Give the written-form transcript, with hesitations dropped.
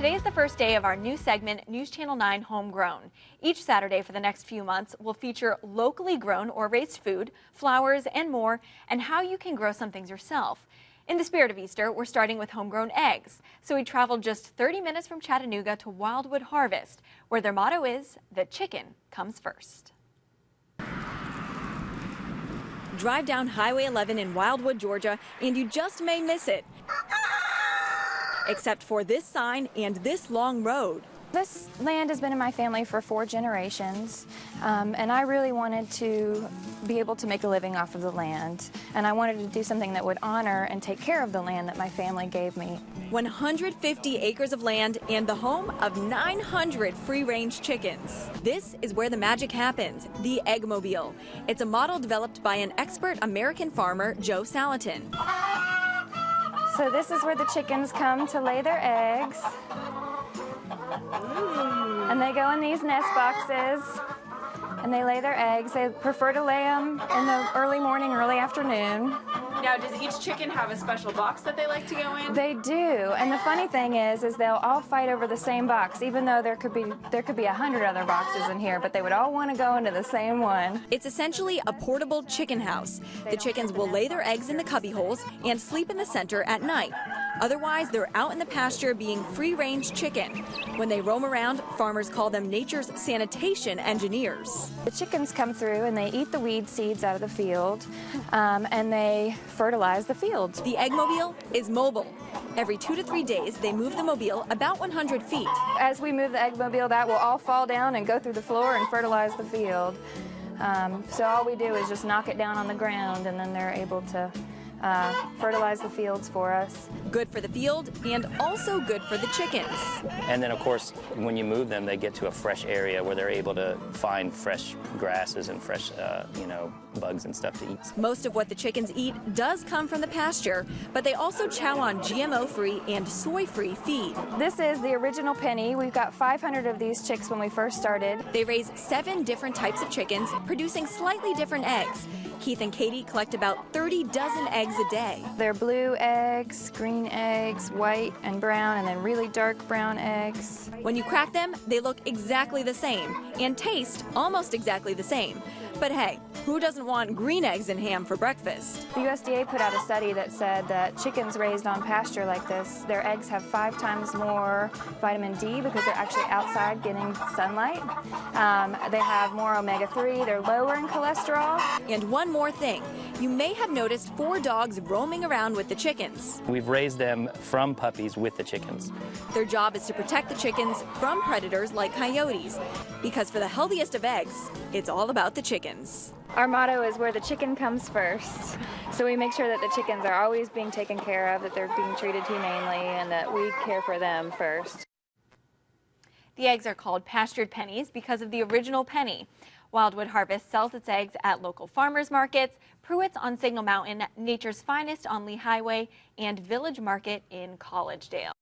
Today is the first day of our new segment, News Channel 9 Homegrown. Each Saturday for the next few months, we'll feature locally grown or raised food, flowers, and more, and how you can grow some things yourself. In the spirit of Easter, we're starting with homegrown eggs. So we traveled just 30 minutes from Chattanooga to Wildwood Harvest, where their motto is, the chicken comes first. Drive down Highway 11 in Wildwood, Georgia, and you just may miss it. Except for this sign and this long road. This land has been in my family for 4 generations, and I really wanted to be able to make a living off of the land, and I wanted to do something that would honor and take care of the land that my family gave me. 150 acres of land and the home of 900 free-range chickens. This is where the magic happens, the Eggmobile. It's a model developed by an expert American farmer, Joe Salatin. So this is where the chickens come to lay their eggs. And they go in these nest boxes and they lay their eggs. They prefer to lay them in the early morning, early afternoon. Now, does each chicken have a special box that they like to go in? They do, and the funny thing is they'll all fight over the same box, even though there could be 100 other boxes in here, but they would all want to go into the same one. It's essentially a portable chicken house. The chickens will lay their eggs in the cubby holes and sleep in the center at night. Otherwise, they're out in the pasture being free-range chicken. When they roam around, farmers call them nature's sanitation engineers. The chickens come through and they eat the weed seeds out of the field, and they fertilize the fields. The Eggmobile is mobile. Every 2 to 3 days, they move the mobile about 100 feet. As we move the Eggmobile, that will all fall down and go through the floor and fertilize the field. So all we do is just knock it down on the ground, and then they're able to fertilize the fields for us. Good for the field and also good for the chickens. And then, of course, when you move them, they get to a fresh area where they're able to find fresh grasses and fresh, bugs and stuff to eat. Most of what the chickens eat does come from the pasture, but they also chow on GMO-free and soy-free feed. This is the original penny. We've got 500 of these chicks when we first started. They raise 7 different types of chickens, producing slightly different eggs. Keith and Katie collect about 30 dozen eggs a day. They're blue eggs, green eggs, white and brown, and then really dark brown eggs. When you crack them, they look exactly the same and taste almost exactly the same. But hey, who doesn't want green eggs and ham for breakfast? The USDA put out a study that said that chickens raised on pasture like this, their eggs have 5 times more vitamin D because they're actually outside getting sunlight. They have more omega-3, they're lower in cholesterol. And one more thing, you may have noticed 4 dogs roaming around with the chickens. We've raised them from puppies with the chickens. Their job is to protect the chickens from predators like coyotes, because for the healthiest of eggs, it's all about the chickens. Our motto is where the chicken comes first. So we make sure that the chickens are always being taken care of, that they're being treated humanely, and that we care for them first. The eggs are called pastured pennies because of the original penny. Wildwood Harvest sells its eggs at local farmers markets, Pruitt's on Signal Mountain, Nature's Finest on Lee Highway, and Village Market in Collegedale.